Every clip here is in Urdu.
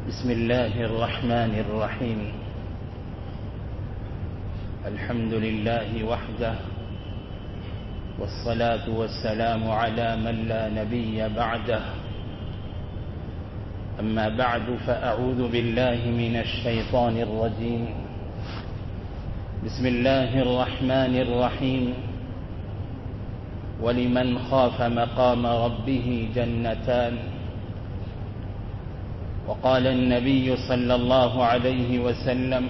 بسم الله الرحمن الرحيم. الحمد لله وحده، والصلاة والسلام على من لا نبي بعده. أما بعد، فأعوذ بالله من الشيطان الرجيم. بسم الله الرحمن الرحيم. ولمن خاف مقام ربه جنتان. وقال النبي صلى الله عليه وسلم: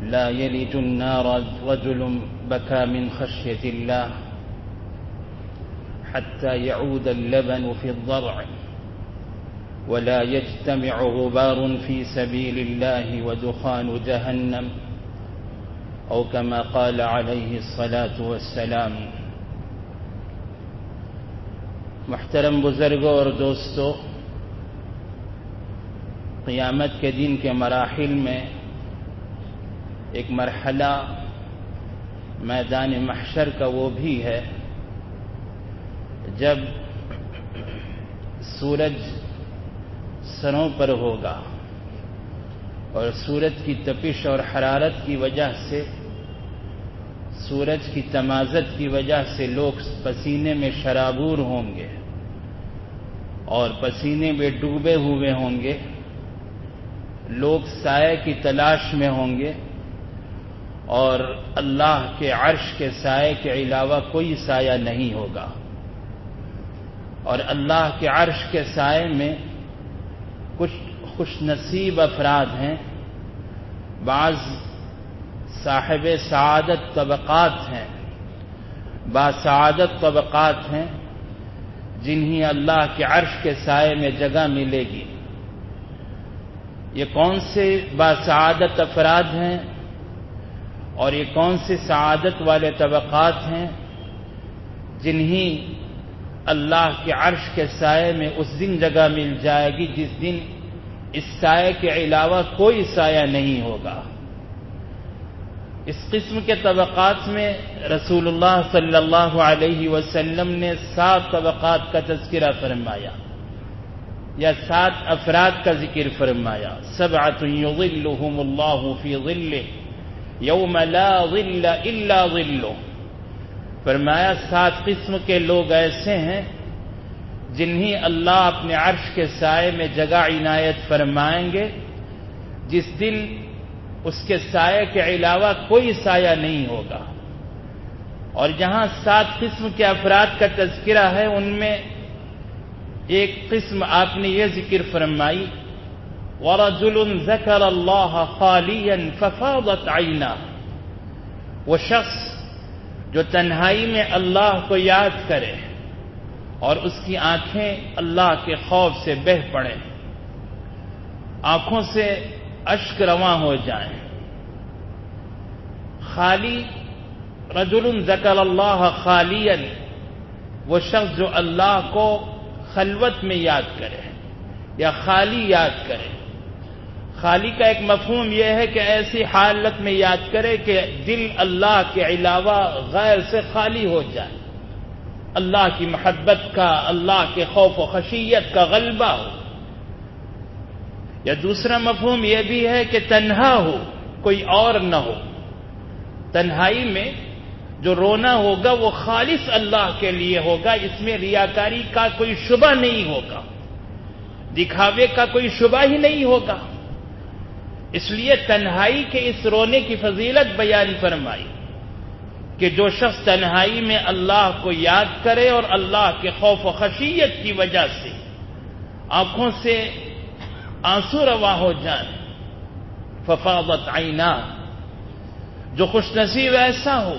لا يلج النار رجل بكى من خشية الله حتى يعود اللبن في الضرع، ولا يجتمع غبار في سبيل الله ودخان جهنم، أو كما قال عليه الصلاة والسلام. محترم بزرگوں اور دوستو، قیامت کے دن کے مراحل میں ایک مرحلہ میدان محشر کا وہ بھی ہے جب سورج سروں پر ہوگا اور سورج کی تپش اور حرارت کی وجہ سے، سورج کی تمازت کی وجہ سے لوگ پسینے میں شرابور ہوں گے اور پسینے میں ڈوبے ہوئے ہوں گے. لوگ سائے کی تلاش میں ہوں گے اور اللہ کے عرش کے سائے کے علاوہ کوئی سایہ نہیں ہوگا. اور اللہ کے عرش کے سائے میں کچھ خوش نصیب افراد ہیں. بعض صاحب سعادت طبقات ہیں، بعض سعادت طبقات ہیں جنہیں اللہ کے عرش کے سائے میں جگہ ملے گی. یہ کون سے باسعادت افراد ہیں اور یہ کون سے سعادت والے طبقات ہیں جنہیں اللہ کے عرش کے سائے میں اس دن جگہ مل جائے گی جس دن اس سائے کے علاوہ کوئی سایہ نہیں ہوگا. اس قسم کے طبقات میں رسول اللہ صلی اللہ علیہ وسلم نے 7 طبقات کا تذکرہ فرمایا یا 7 افراد کا ذکر فرمایا. 7 یظلهم اللہ فی ظلہ یوم لا ظل الا ظلہ. فرمایا 7 قسم کے لوگ ایسے ہیں جنہیں اللہ اپنے عرش کے سائے میں جگہ عنایت فرمائیں گے جس دن اس کے سائے کے علاوہ کوئی سایہ نہیں ہوگا. اور جہاں 7 قسم کے افراد کا تذکرہ ہے، ان میں ایک قسم آپ نے یہ ذکر فرمائی: وَرَجُلٌ ذَكَرَ اللَّهَ خَالِيًا فَفَاضَتْ عَيْنَاهُ. وہ شخص جو تنہائی میں اللہ کو یاد کرے اور اس کی آنکھیں اللہ کے خوف سے بہہ پڑیں، آنکھوں سے اشک رواں ہو جائیں. خالی رجل ذکر اللہ خالیا، وہ شخص جو اللہ کو خلوت میں یاد کرے یا خالی یاد کرے. خالی کا ایک مفہوم یہ ہے کہ ایسی حالت میں یاد کرے کہ دل اللہ کے علاوہ غیر سے خالی ہو جائے، اللہ کی محبت کا، اللہ کے خوف و خشیت کا غلبہ ہو. یا دوسرا مفہوم یہ بھی ہے کہ تنہا ہو، کوئی اور نہ ہو. تنہائی میں جو رونا ہوگا وہ خالص اللہ کے لیے ہوگا، اس میں ریاکاری کا کوئی شبہ نہیں ہوگا، دکھاوے کا کوئی شبہ ہی نہیں ہوگا. اس لیے تنہائی کے اس رونے کی فضیلت بیان فرمائی کہ جو شخص تنہائی میں اللہ کو یاد کرے اور اللہ کے خوف و خشیت کی وجہ سے آنکھوں سے آنسو رواں ہو جائیں، ففاضت عیناہ. جو خوش نصیب ایسا ہو،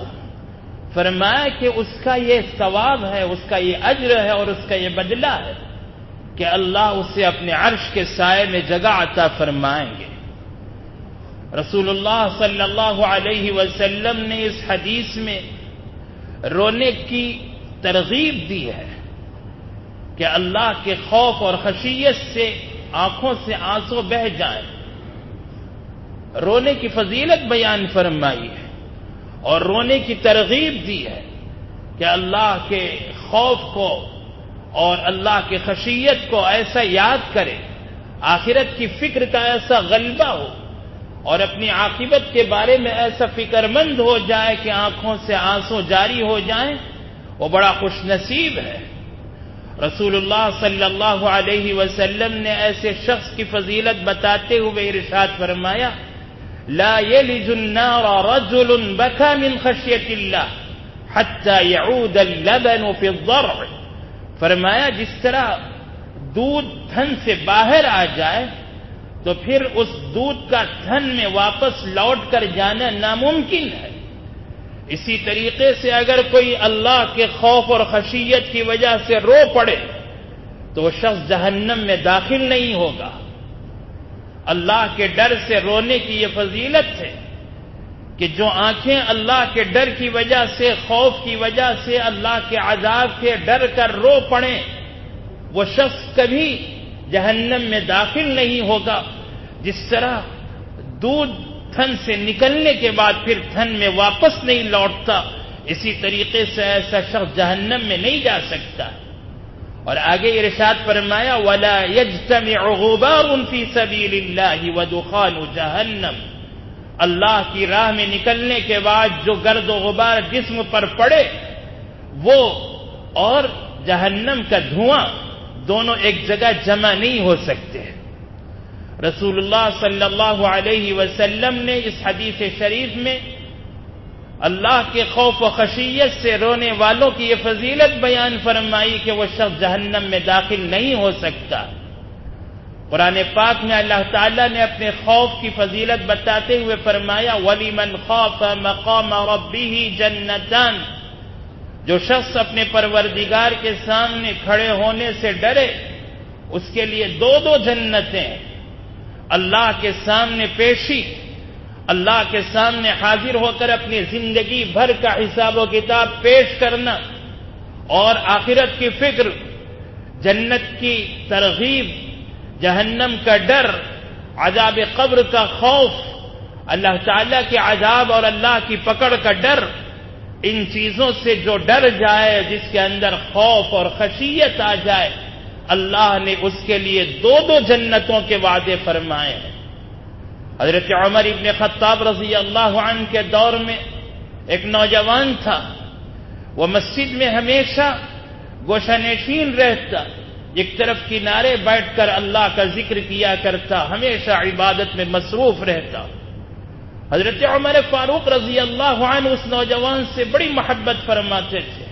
فرمایا کہ اس کا یہ ثواب ہے، اس کا یہ اجر ہے اور اس کا یہ بدلہ ہے کہ اللہ اسے اپنے عرش کے سائے میں جگہ عطا فرمائیں گے. رسول اللہ صلی اللہ علیہ وسلم نے اس حدیث میں رونے کی ترغیب دی ہے کہ اللہ کے خوف اور خشیت سے آنکھوں سے آنسو بہہ جائیں. رونے کی فضیلت بیان فرمائی ہے اور رونے کی ترغیب دی ہے کہ اللہ کے خوف کو اور اللہ کی خشیت کو ایسا یاد کرے، آخرت کی فکر کا ایسا غلبہ ہو اور اپنی عاقبت کے بارے میں ایسا فکر مند ہو جائے کہ آنکھوں سے آنسو جاری ہو جائیں، وہ بڑا خوش نصیب ہے۔ رسول اللہ صلی اللہ علیہ وسلم نے ایسے شخص کی فضیلت بتاتے ہوئے ارشاد فرمایا، لا يلج النار رجل بكى من خشية الله حتى يعود اللبن في الضرع۔ فرمایا جس طرح دودھ تھن سے باہر آ جائے تو پھر اس دودھ کا تھن میں واپس لوٹ کر جانا ناممکن ہے، اسی طریقے سے اگر کوئی اللہ کے خوف اور خشیت کی وجہ سے رو پڑے تو وہ شخص جہنم میں داخل نہیں ہوگا۔ اللہ کے ڈر سے رونے کی یہ فضیلت ہے کہ جو آنکھیں اللہ کے ڈر کی وجہ سے، خوف کی وجہ سے اللہ کے عذاب کے ڈر کر رو پڑیں، وہ شخص کبھی جہنم میں داخل نہیں ہوگا۔ جس طرح دودھ تھن سے نکلنے کے بعد پھر تھن میں واپس نہیں لوٹتا، اسی طریقے سے ایسا شخص جہنم میں نہیں جا سکتا۔ اور آگے ارشاد فرمایا، وَلَا يَجْتَمِعُ غُبَارٌ فِي سَبِيلِ اللَّهِ وَدُخَانُ جَهَنَّمَ۔ اللہ کی راہ میں نکلنے کے بعد جو گرد و غبار جسم پر پڑے وہ اور جہنم کا دھواں دونوں ایک جگہ جمع نہیں ہو سکتے۔ رسول اللہ صلی اللہ علیہ وسلم نے اس حدیث شریف میں اللہ کے خوف و خشیت سے رونے والوں کی یہ فضیلت بیان فرمائی کہ وہ شخص جہنم میں داخل نہیں ہو سکتا۔ قرآن پاک میں اللہ تعالیٰ نے اپنے خوف کی فضیلت بتاتے ہوئے فرمایا، وَلِمَنْ خَافَ مَقَامَ رَبِّهِ جَنَّتَانِ۔ جو شخص اپنے پروردگار کے سامنے کھڑے ہونے سے ڈرے اس کے لیے دو جنتیں، اللہ کے سامنے پیشی، اللہ کے سامنے حاضر ہو کر اپنی زندگی بھر کا حساب و کتاب پیش کرنا، اور آخرت کی فکر، جنت کی ترغیب، جہنم کا ڈر، عذاب قبر کا خوف، اللہ تعالیٰ کے عذاب اور اللہ کی پکڑ کا ڈر، ان چیزوں سے جو ڈر جائے، جس کے اندر خوف اور خشیت آ جائے، اللہ نے اس کے لیے دو جنتوں کے وعدے فرمائے ہیں۔ حضرت عمر ابن خطاب رضی اللہ عنہ کے دور میں ایک نوجوان تھا، وہ مسجد میں ہمیشہ گوشہ نشین رہتا، ایک طرف کنارے بیٹھ کر اللہ کا ذکر کیا کرتا، ہمیشہ عبادت میں مصروف رہتا۔ حضرت عمر فاروق رضی اللہ عنہ اس نوجوان سے بڑی محبت فرماتے تھے۔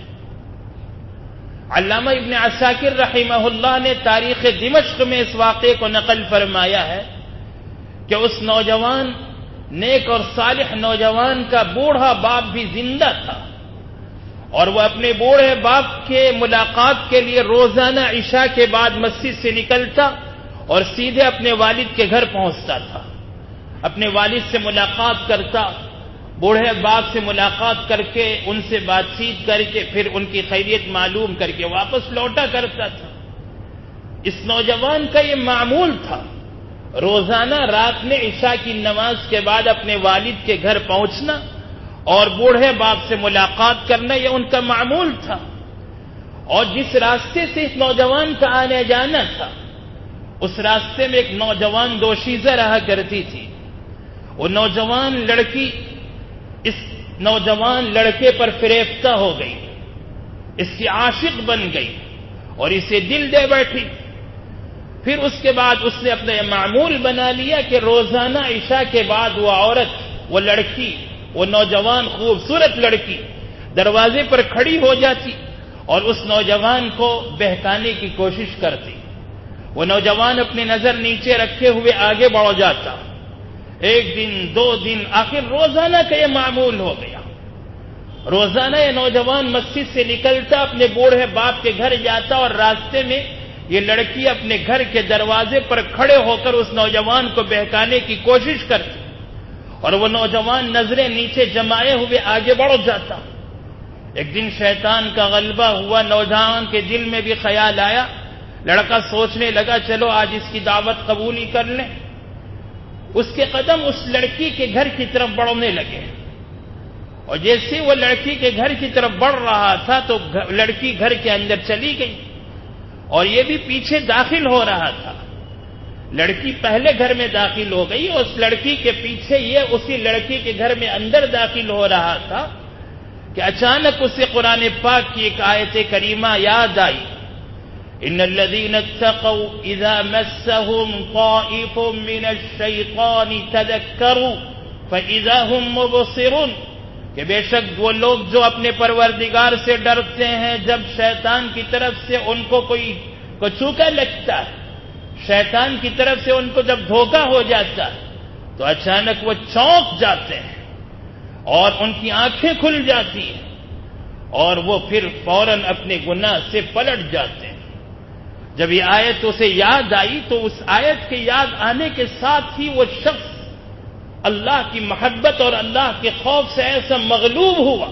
علامہ ابن عساکر رحمہ اللہ نے تاریخ دمشق میں اس واقعے کو نقل فرمایا ہے کہ اس نوجوان، نیک اور صالح نوجوان کا بوڑھا باپ بھی زندہ تھا، اور وہ اپنے بوڑھے باپ کے ملاقات کے لیے روزانہ عشاء کے بعد مسجد سے نکلتا اور سیدھے اپنے والد کے گھر پہنچتا تھا، اپنے والد سے ملاقات کرتا، بوڑھے باپ سے ملاقات کر کے ان سے بات چیت کر کے پھر ان کی خیریت معلوم کر کے واپس لوٹا کرتا تھا۔ اس نوجوان کا یہ معمول تھا، روزانہ رات میں عشاء کی نماز کے بعد اپنے والد کے گھر پہنچنا اور بوڑھے باپ سے ملاقات کرنا، یہ ان کا معمول تھا۔ اور جس راستے سے اس نوجوان کا آنے جانا تھا، اس راستے میں ایک نوجوان دوشیزہ رہا کرتی تھی۔ وہ نوجوان لڑکی اس نوجوان لڑکے پر فریفتہ ہو گئی، اس کی عاشق بن گئی اور اسے دل دے بیٹھی۔ پھر اس کے بعد اس نے اپنا یہ معمول بنا لیا کہ روزانہ عشاء کے بعد وہ عورت، وہ لڑکی، وہ نوجوان خوبصورت لڑکی دروازے پر کھڑی ہو جاتی اور اس نوجوان کو بہکانے کی کوشش کرتی۔ وہ نوجوان اپنی نظر نیچے رکھے ہوئے آگے بڑھ جاتا، ایک دن، 2 دن، آخر روزانہ کا یہ معمول ہو گیا۔ روزانہ یہ نوجوان مسجد سے نکلتا، اپنے بوڑھے باپ کے گھر جاتا اور راستے میں یہ لڑکی اپنے گھر کے دروازے پر کھڑے ہو کر اس نوجوان کو بہکانے کی کوشش کرتی، اور وہ نوجوان نظریں نیچے جمائے ہوئے آگے بڑھ جاتا۔ ایک دن شیطان کا غلبہ ہوا، نوجوان کے دل میں بھی خیال آیا، لڑکا سوچنے لگا چلو آج اس کی دعوت قبول ہی کر لیں۔ اس کے قدم اس لڑکی کے گھر کی طرف بڑھنے لگے، اور جیسے وہ لڑکی کے گھر کی طرف بڑھ رہا تھا تو لڑکی گھر کے اندر چلی گئی اور یہ بھی پیچھے داخل ہو رہا تھا۔ لڑکی پہلے گھر میں داخل ہو گئی، اس لڑکی کے پیچھے یہ اسی لڑکی کے گھر میں اندر داخل ہو رہا تھا کہ اچانک اسے قرآن پاک کی ایک آیت کریمہ یاد آئی، ان الذين اتقوا اذا مسهم طائف من الشيطان تذكروا فاذا هم مبصرون، کہ بے شک وہ لوگ جو اپنے پروردگار سے ڈرتے ہیں جب شیطان کی طرف سے ان کو کوئی کچوکا لگتا ہے، شیطان کی طرف سے ان کو جب دھوکہ ہو جاتا ہے تو اچانک وہ چونک جاتے ہیں اور ان کی آنکھیں کھل جاتی ہیں اور وہ پھر فوراً اپنے گناہ سے پلٹ جاتے ہیں۔ جب یہ آیت اسے یاد آئی تو اس آیت کے یاد آنے کے ساتھ ہی وہ شخص اللہ کی محبت اور اللہ کے خوف سے ایسا مغلوب ہوا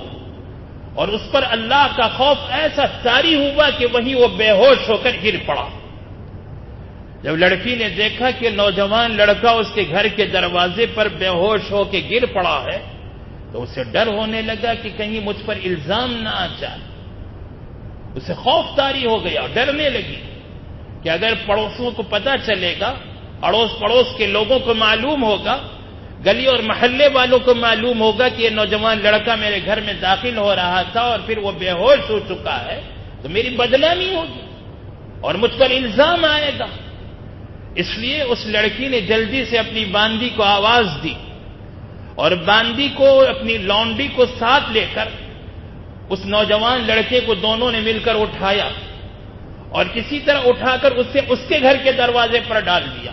اور اس پر اللہ کا خوف ایسا طاری ہوا کہ وہیں وہ بے ہوش ہو کر گر پڑا۔ جب لڑکی نے دیکھا کہ نوجوان لڑکا اس کے گھر کے دروازے پر بے ہوش ہو کے گر پڑا ہے تو اسے ڈر ہونے لگا کہ کہیں مجھ پر الزام نہ آ جائے۔ اسے خوف طاری ہو گیا، ڈرنے لگی کہ اگر پڑوسوں کو پتہ چلے گا، اڑوس پڑوس کے لوگوں کو معلوم ہوگا، گلی اور محلے والوں کو معلوم ہوگا کہ یہ نوجوان لڑکا میرے گھر میں داخل ہو رہا تھا اور پھر وہ بے ہوش ہو چکا ہے تو میری بدنامی ہوگی اور مجھ پر الزام آئے گا۔ اس لیے اس لڑکی نے جلدی سے اپنی باندی کو آواز دی اور باندی کو اپنی لونڈی کو ساتھ لے کر اس نوجوان لڑکے کو دونوں نے مل کر اٹھایا اور کسی طرح اٹھا کر اسے اس کے گھر کے دروازے پر ڈال دیا۔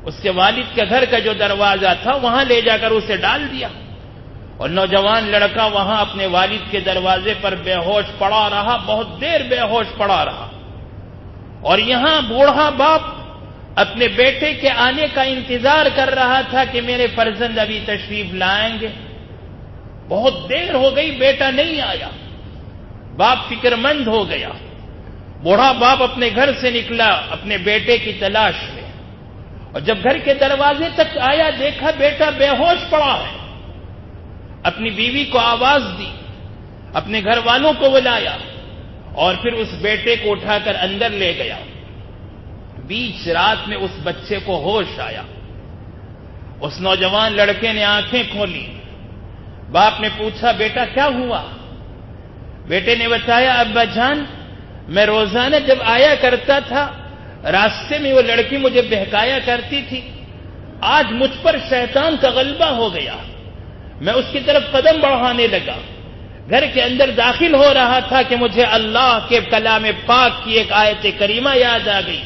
اس کے والد کے گھر کا جو دروازہ تھا وہاں لے جا کر اسے ڈال دیا اور نوجوان لڑکا وہاں اپنے والد کے دروازے پر بے ہوش پڑا رہا، بہت دیر بے ہوش پڑا رہا۔ اور یہاں بوڑھا باپ اپنے بیٹے کے آنے کا انتظار کر رہا تھا کہ میرے فرزند ابھی تشریف لائیں گے۔ بہت دیر ہو گئی، بیٹا نہیں آیا، باپ فکر مند ہو گیا۔ بوڑھا باپ اپنے گھر سے نکلا اپنے بیٹے کی تلاش میں اور جب گھر کے دروازے تک آیا دیکھا بیٹا بے ہوش پڑا ہے۔ اپنی بیوی کو آواز دی، اپنے گھر والوں کو بلایا اور پھر اس بیٹے کو اٹھا کر اندر لے گیا۔ بیچ رات میں اس بچے کو ہوش آیا۔ اس نوجوان لڑکے نے آنکھیں کھولی، باپ نے پوچھا بیٹا کیا ہوا؟ بیٹے نے بتایا ابا جان میں روزانہ جب آیا کرتا تھا راستے میں وہ لڑکی مجھے بہکایا کرتی تھی، آج مجھ پر شیطان کا غلبہ ہو گیا، میں اس کی طرف قدم بڑھانے لگا، گھر کے اندر داخل ہو رہا تھا کہ مجھے اللہ کے کلام پاک کی ایک آیت کریمہ یاد آ گئی،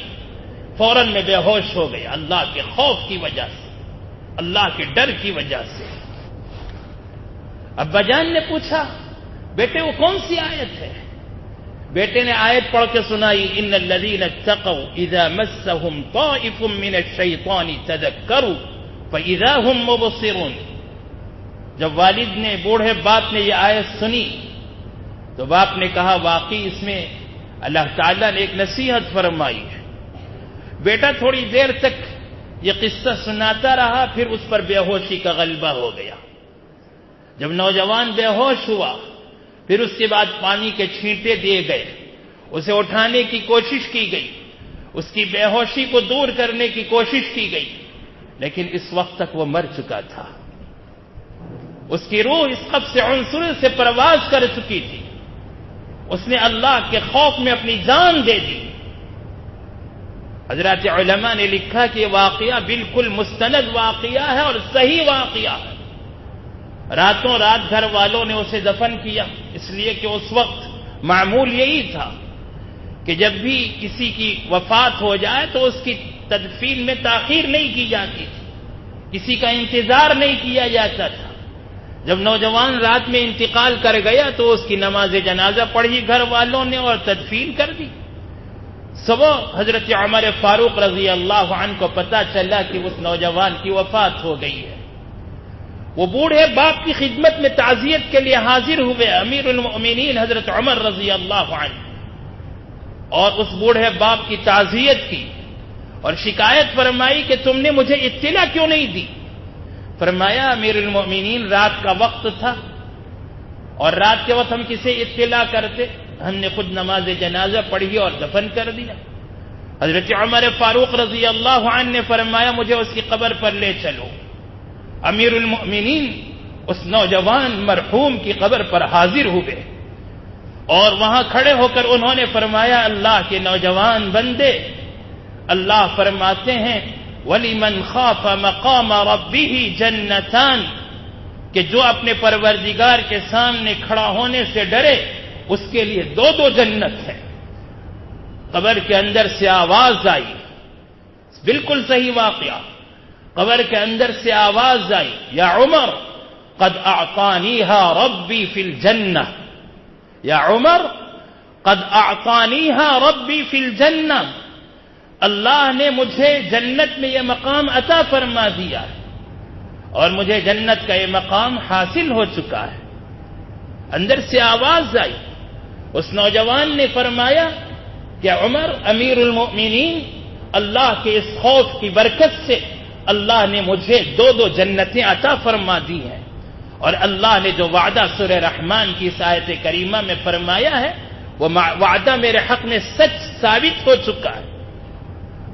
فوراً میں بے ہوش ہو گیا اللہ کے خوف کی وجہ سے، اللہ کے ڈر کی وجہ سے۔ ابا جان نے پوچھا بیٹے وہ کون سی آیت ہے؟ بیٹے نے آیت پڑھ کے سنائی، ان الذین اتقوا اذا مسهم طائف من الشیطان تذکروا فاذا هم مبصرون۔ جب والد نے بوڑھے باپ نے یہ آیت سنی تو باپ نے کہا واقعی اس میں اللہ تعالیٰ نے ایک نصیحت فرمائی ہے۔ بیٹا تھوڑی دیر تک یہ قصہ سناتا رہا، پھر اس پر بے ہوشی کا غلبہ ہو گیا۔ جب نوجوان بے ہوش ہوا پھر اس کے بعد پانی کے چھینٹے دیے گئے، اسے اٹھانے کی کوشش کی گئی، اس کی بے ہوشی کو دور کرنے کی کوشش کی گئی، لیکن اس وقت تک وہ مر چکا تھا۔ اس کی روح اس قبض عنصر سے پرواز کر چکی تھی، اس نے اللہ کے خوف میں اپنی جان دے دی۔ حضرات علماء نے لکھا کہ یہ واقعہ بالکل مستند واقعہ ہے اور صحیح واقعہ ہے۔ راتوں رات گھر والوں نے اسے دفن کیا، اس لیے کہ اس وقت معمول یہی تھا کہ جب بھی کسی کی وفات ہو جائے تو اس کی تدفین میں تاخیر نہیں کی جاتی تھی، کسی کا انتظار نہیں کیا جاتا تھا۔ جب نوجوان رات میں انتقال کر گیا تو اس کی نماز جنازہ پڑھی گھر والوں نے اور تدفین کر دی۔ صبح حضرت عمر فاروق رضی اللہ عنہ کو پتہ چلا کہ اس نوجوان کی وفات ہو گئی ہے۔ وہ بوڑھے باپ کی خدمت میں تعزیت کے لیے حاضر ہوئے امیر المؤمنین حضرت عمر رضی اللہ عنہ، اور اس بوڑھے باپ کی تعزیت کی اور شکایت فرمائی کہ تم نے مجھے اطلاع کیوں نہیں دی؟ فرمایا امیر المؤمنین رات کا وقت تھا اور رات کے وقت ہم کسے اطلاع کرتے، ہم نے خود نماز جنازہ پڑھی اور دفن کر دیا۔ حضرت عمر فاروق رضی اللہ عنہ نے فرمایا مجھے اس کی قبر پر لے چلو. امیر المؤمنین اس نوجوان مرحوم کی قبر پر حاضر ہوئے اور وہاں کھڑے ہو کر انہوں نے فرمایا اللہ کے نوجوان بندے، اللہ فرماتے ہیں وَلِمَنْ خَافَ مَقَامَ رَبِّهِ جَنَّتَانِ، کہ جو اپنے پروردگار کے سامنے کھڑا ہونے سے ڈرے اس کے لیے دو جنت ہے. قبر کے اندر سے آواز آئی، بالکل صحیح واقعہ، قبر کے اندر سے آواز آئی یا عمر قد اعطانیها ربی فی الجنہ، یا عمر قد اعطانیها ربی فی الجنہ، اللہ نے مجھے جنت میں یہ مقام عطا فرما دیا اور مجھے جنت کا یہ مقام حاصل ہو چکا ہے. اندر سے آواز آئی. اس نوجوان نے فرمایا کہ عمر امیر المؤمنین، اللہ کے اس خوف کی برکت سے اللہ نے مجھے دو جنتیں عطا فرما دی ہیں، اور اللہ نے جو وعدہ سورہ رحمان کی اس آیت کریمہ میں فرمایا ہے وہ وعدہ میرے حق میں سچ ثابت ہو چکا ہے.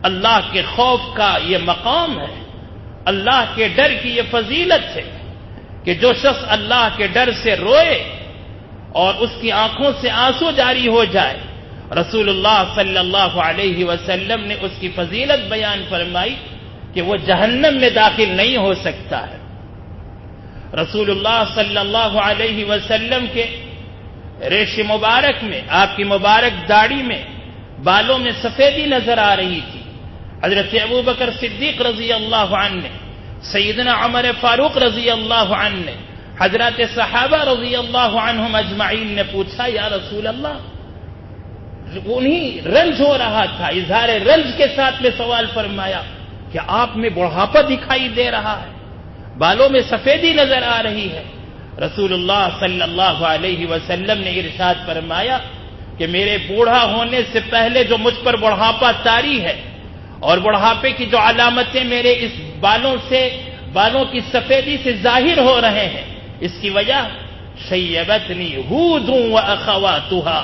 اللہ کے خوف کا یہ مقام ہے، اللہ کے ڈر کی یہ فضیلت ہے کہ جو شخص اللہ کے ڈر سے روئے اور اس کی آنکھوں سے آنسو جاری ہو جائے، رسول اللہ صلی اللہ علیہ وسلم نے اس کی فضیلت بیان فرمائی کہ وہ جہنم میں داخل نہیں ہو سکتا ہے. رسول اللہ صلی اللہ علیہ وسلم کے ریش مبارک میں، آپ کی مبارک داڑھی میں، بالوں میں سفیدی نظر آ رہی تھی. حضرت ابو بکر صدیق رضی اللہ عنہ نے، سیدنا عمر فاروق رضی اللہ عنہ نے، حضرات صحابہ رضی اللہ عنہم اجمعین نے پوچھا یا رسول اللہ، انہیں رنج ہو رہا تھا، اظہار رنج کے ساتھ میں سوال فرمایا کہ آپ میں بڑھاپا دکھائی دے رہا ہے، بالوں میں سفیدی نظر آ رہی ہے. رسول اللہ صلی اللہ علیہ وسلم نے ارشاد فرمایا کہ میرے بوڑھا ہونے سے پہلے جو مجھ پر بڑھاپا طاری ہے اور بڑھاپے کی جو علامتیں میرے اس بالوں کی سفیدی سے ظاہر ہو رہے ہیں، اس کی وجہ شیبتنی ہود واخواتها،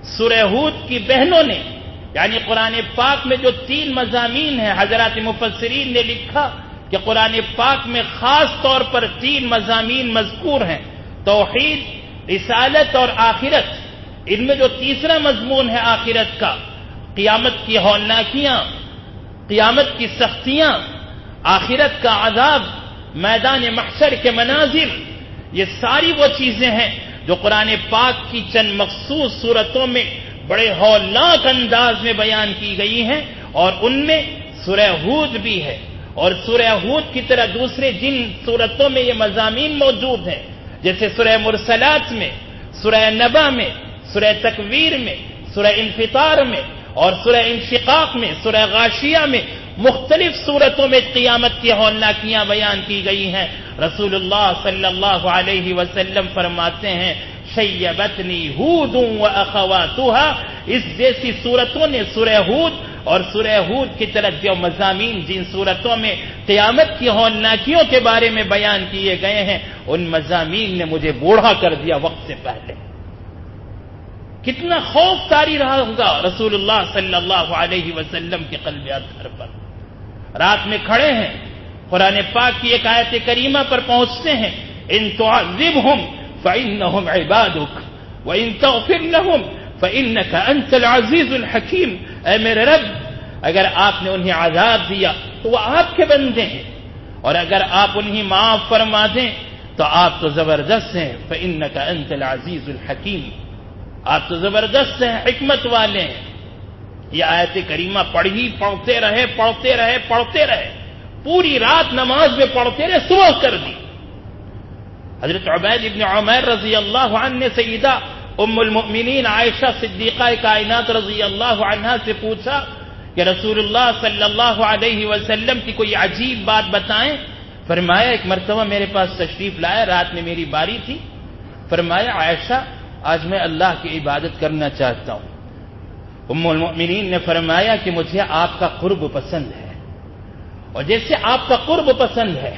سورہ ہود کی بہنوں نے، یعنی قرآن پاک میں جو 3 مضامین ہیں، حضرات مفسرین نے لکھا کہ قرآن پاک میں خاص طور پر 3 مضامین مذکور ہیں، توحید، رسالت اور آخرت. ان میں جو تیسرا مضمون ہے آخرت کا، قیامت کی ہولناکیاں، قیامت کی سختیاں، آخرت کا عذاب، میدان محشر کے مناظر، یہ ساری وہ چیزیں ہیں جو قرآن پاک کی چند مخصوص صورتوں میں بڑے ہولناک انداز میں بیان کی گئی ہیں، اور ان میں سورہ ہود بھی ہے. اور سورہ ہود کی طرح دوسرے جن صورتوں میں یہ مضامین موجود ہیں، جیسے سورہ مرسلات میں، سورہ نبا میں، سورہ تکویر میں، سورہ انفطار میں، اور سورہ انشقاق میں، سورہ غاشیہ میں، مختلف صورتوں میں قیامت کی ہولناکیاں بیان کی گئی ہیں. رسول اللہ صلی اللہ علیہ وسلم فرماتے ہیں شیبتنی ہود واخواتها، اس جیسی صورتوں نے سورہ ہود اور سورہ ہود کی طرح جو مضامین جن صورتوں میں قیامت کی ہولناکیوں کے بارے میں بیان کیے گئے ہیں، ان مضامین نے مجھے بوڑھا کر دیا وقت سے پہلے. کتنا خوف طاری رہا ہوگا رسول اللہ صلی اللہ علیہ وسلم کے قلب اطہر پر. رات میں کھڑے ہیں، قرآن پاک کی ایک آیت کریمہ پر پہنچتے ہیں ان تعذبهم فإنهم عبادك وإن تغفر لهم فإنك أنت العزيز الحكيم. اے میرے رب، اگر آپ نے انہیں عذاب دیا تو وہ آپ کے بندے ہیں، اور اگر آپ انہیں معاف فرما دیں تو آپ تو زبردست ہیں. فإنك أنت العزيز الحكيم، آپ تو زبردست ہیں، حکمت والے ہیں. یہ آیت کریمہ پڑھتے رہے، پوری رات نماز میں پڑھتے رہے، صبح کر دی. حضرت عبید ابن عمیر رضی اللہ عنہ نے سیدہ ام المؤمنین عائشہ صدیقہ کائنات رضی اللہ عنہا سے پوچھا کہ رسول اللہ صلی اللہ علیہ وسلم کی کوئی عجیب بات بتائیں. فرمایا ایک مرتبہ میرے پاس تشریف لائے، رات میں میری باری تھی. فرمایا عائشہ آج میں اللہ کی عبادت کرنا چاہتا ہوں. ام المؤمنین نے فرمایا کہ مجھے آپ کا قرب پسند ہے، اور جیسے آپ کا قرب پسند ہے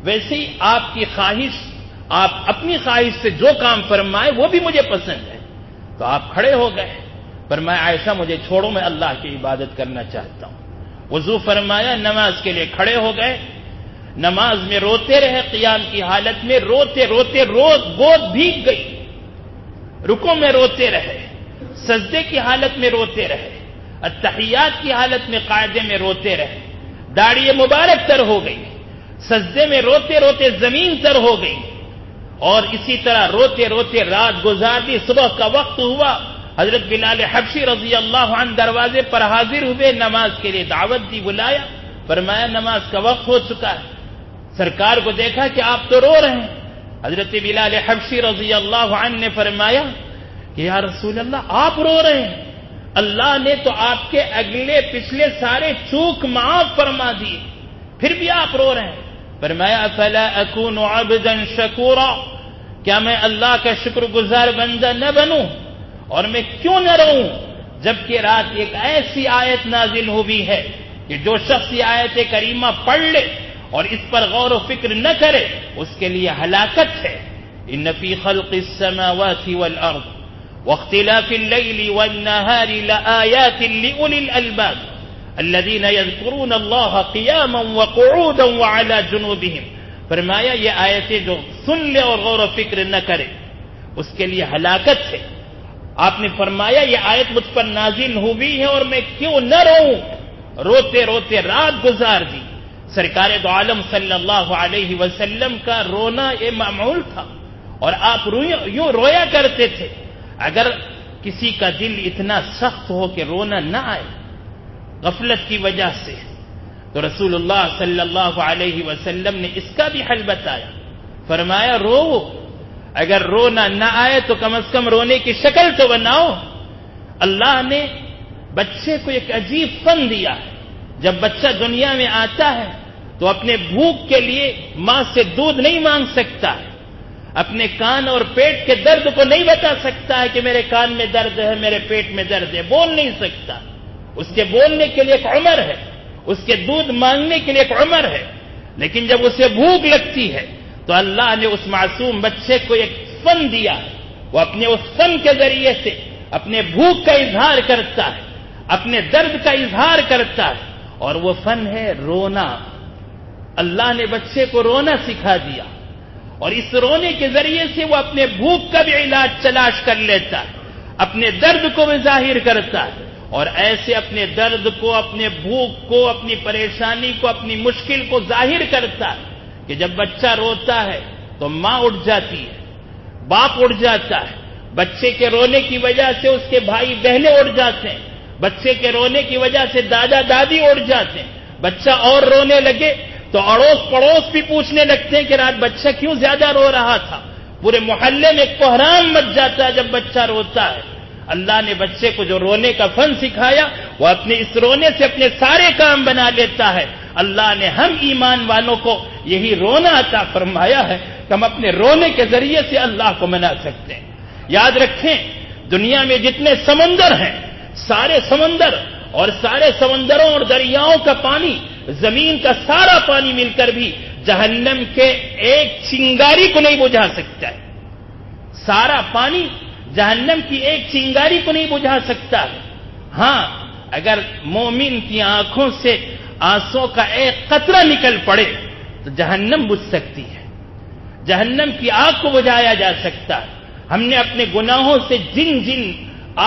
ویسے ہی آپ کی خواہش، آپ اپنی خواہش سے جو کام فرمائے وہ بھی مجھے پسند ہے. تو آپ کھڑے ہو گئے. فرمایا عائشہ مجھے چھوڑو، میں اللہ کی عبادت کرنا چاہتا ہوں۔ وضو فرمایا، نماز کے لیے کھڑے ہو گئے، نماز میں روتے رہے، قیام کی حالت میں روتے روتے گود بھیگ گئی، رکوع میں روتے رہے، سجدے کی حالت میں روتے رہے، التحیات کی حالت میں قاعدے میں روتے رہے، داڑھی مبارک تر ہو گئی، سجدے میں روتے روتے زمین تر ہو گئی، اور اسی طرح روتے روتے رات گزار دی۔ صبح کا وقت ہوا، حضرت بلال حبشی رضی اللہ عنہ دروازے پر حاضر ہوئے، نماز کے لیے دعوت دی، بلایا، فرمایا نماز کا وقت ہو چکا ہے۔ سرکار کو دیکھا کہ آپ تو رو رہے ہیں۔ حضرت بلال حبشی رضی اللہ عنہ نے فرمایا کہ یا رسول اللہ آپ رو رہے ہیں، اللہ نے تو آپ کے اگلے پچھلے سارے چوک معاف فرما دیے، پھر بھی آپ رو رہے ہیں۔ فرمایا افلا اکون عبدا شکورا، کیا میں اللہ کا شکر گزار بندہ نہ بنوں؟ اور میں کیوں نہ رہوں جبکہ رات ایک ایسی آیت نازل ہوئی ہے کہ جو شخص یہ آیت کریمہ پڑھ لے اور اس پر غور و فکر نہ کرے اس کے لیے ہلاکت ہے۔ ان فی خلق السماوات والارض واختلاف الليل والنهار لآيات لأولي الألباب الذين يذكرون الله قياما وقعودا وعلى جنوبهم۔ فرمایا یہ آیتیں جو سن لے اور غور و فکر نہ کرے اس کے لیے ہلاکت ہے۔ آپ نے فرمایا یہ آیت مجھ پر نازل ہوئی ہے اور میں کیوں نہ روؤں؟ روتے روتے رات گزار دی۔ سرکار دو عالم صلی اللہ علیہ وسلم کا رونا یہ معمول تھا، اور آپ یوں رویا کرتے تھے۔ اگر کسی کا دل اتنا سخت ہو کہ رونا نہ آئے غفلت کی وجہ سے، تو رسول اللہ صلی اللہ علیہ وسلم نے اس کا بھی حل بتایا، فرمایا رو، اگر رونا نہ آئے تو کم از کم رونے کی شکل تو بناؤ۔ اللہ نے بچے کو ایک عجیب فن دیا ہے، جب بچہ دنیا میں آتا ہے تو اپنے بھوک کے لیے ماں سے دودھ نہیں مانگ سکتا ہے، اپنے کان اور پیٹ کے درد کو نہیں بتا سکتا ہے کہ میرے کان میں درد ہے، میرے پیٹ میں درد ہے، بول نہیں سکتا۔ اس کے بولنے کے لیے ایک عمر ہے، اس کے دودھ مانگنے کے لیے ایک عمر ہے، لیکن جب اسے بھوک لگتی ہے تو اللہ نے اس معصوم بچے کو ایک فن دیا ہے، وہ اپنے اس فن کے ذریعے سے اپنے بھوک کا اظہار کرتا ہے، اپنے درد کا اظہار کرتا ہے، اور وہ فن ہے رونا۔ اللہ نے بچے کو رونا سکھا دیا، اور اس رونے کے ذریعے سے وہ اپنے بھوک کا بھی علاج تلاش کر لیتا ہے، اپنے درد کو بھی ظاہر کرتا ہے، اور ایسے اپنے درد کو، اپنے بھوک کو، اپنی پریشانی کو، اپنی مشکل کو ظاہر کرتا ہے کہ جب بچہ روتا ہے تو ماں اٹھ جاتی ہے، باپ اٹھ جاتا ہے، بچے کے رونے کی وجہ سے اس کے بھائی بہنیں اٹھ جاتے ہیں، بچے کے رونے کی وجہ سے دادا دادی اٹھ جاتے ہیں، بچہ اور رونے لگے تو اڑوس پڑوس بھی پوچھنے لگتے ہیں کہ رات بچہ کیوں زیادہ رو رہا تھا۔ پورے محلے میں ایک کوہرام مچ جاتا ہے جب بچہ روتا ہے۔ اللہ نے بچے کو جو رونے کا فن سکھایا وہ اپنے اس رونے سے اپنے سارے کام بنا لیتا ہے۔ اللہ نے ہم ایمان والوں کو یہی رونا عطا فرمایا ہے کہ ہم اپنے رونے کے ذریعے سے اللہ کو منا سکتے ہیں۔ یاد رکھیں دنیا میں جتنے سمندر ہیں سارے سمندر اور سارے سمندروں اور دریاؤں کا پانی، زمین کا سارا پانی مل کر بھی جہنم کے ایک چنگاری کو نہیں بجھا سکتا ہے۔ سارا پانی جہنم کی ایک چنگاری کو نہیں بجھا سکتا ہے۔ ہاں اگر مومن کی آنکھوں سے آنسوں کا ایک قطرہ نکل پڑے تو جہنم بجھ سکتی ہے، جہنم کی آگ کو بجھایا جا سکتا ہے۔ ہم نے اپنے گناہوں سے جن جن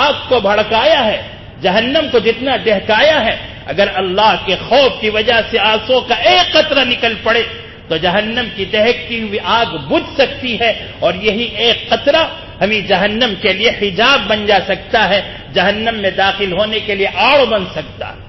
آگ کو بھڑکایا ہے، جہنم کو جتنا دہکایا ہے، اگر اللہ کے خوف کی وجہ سے آنسوں کا ایک قطرہ نکل پڑے تو جہنم کی دہکتی ہوئی آگ بجھ سکتی ہے، اور یہی ایک قطرہ ہمیں جہنم کے لیے حجاب بن جا سکتا ہے، جہنم میں داخل ہونے کے لیے آڑ بن سکتا ہے۔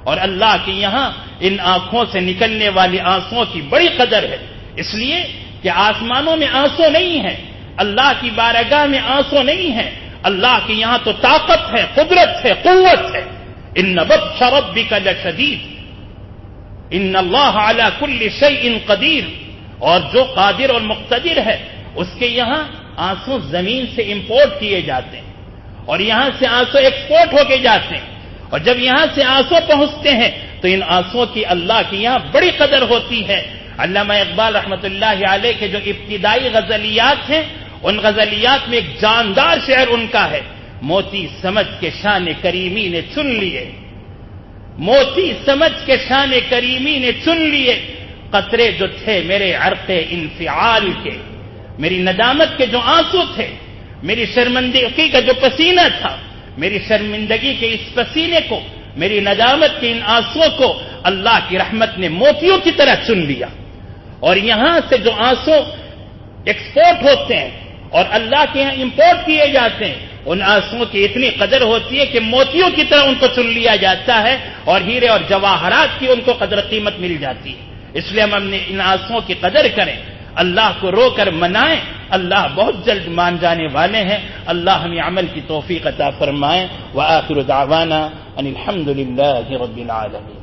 اور اللہ کے یہاں ان آنکھوں سے نکلنے والی آنسوں کی بڑی قدر ہے، اس لیے کہ آسمانوں میں آنسو نہیں ہے، اللہ کی بارگاہ میں آنسو نہیں ہے، اللہ کے یہاں تو طاقت ہے، قدرت ہے، قوت ہے۔ ان بطش ربک لشدید ان اللہ علی کل شیء قدیر، اور جو قادر اور مقتدر ہے اس کے یہاں آنسو زمین سے امپورٹ کیے جاتے ہیں اور یہاں سے آنسو ایکسپورٹ ہو کے جاتے ہیں، اور جب یہاں سے آنسو پہنچتے ہیں تو ان آنسو کی اللہ کے یہاں بڑی قدر ہوتی ہے۔ علامہ اقبال رحمۃ اللہ علیہ کے جو ابتدائی غزلیات ہیں ان غزلیات میں ایک جاندار شعر ان کا ہے، موتی سمجھ کے شان کریمی نے چن لیے، موتی سمجھ کے شان کریمی نے چن لیے، قطرے جو تھے میرے عرق انفعال کے، میری ندامت کے جو آنسو تھے، میری شرمندگی کا جو پسینہ تھا، میری شرمندگی کے اس پسینے کو، میری ندامت کے ان آنسوؤں کو اللہ کی رحمت نے موتیوں کی طرح چن لیا، اور یہاں سے جو آنسو ایکسپورٹ ہوتے ہیں اور اللہ کے یہاں امپورٹ کیے جاتے ہیں، ان آنسوؤں کی اتنی قدر ہوتی ہے کہ موتیوں کی طرح ان کو چن لیا جاتا ہے، اور ہیرے اور جواہرات کی ان کو قدر قیمت مل جاتی ہے۔ اس لیے ہم نے ان آنسوؤں کی قدر کریں، اللہ کو رو کر منائیں، اللہ بہت جلد مان جانے والے ہیں۔ اللہ ہمیں عمل کی توفیق عطا فرمائے۔ وآخر دعوانا ان الحمد للہ رب العالمین۔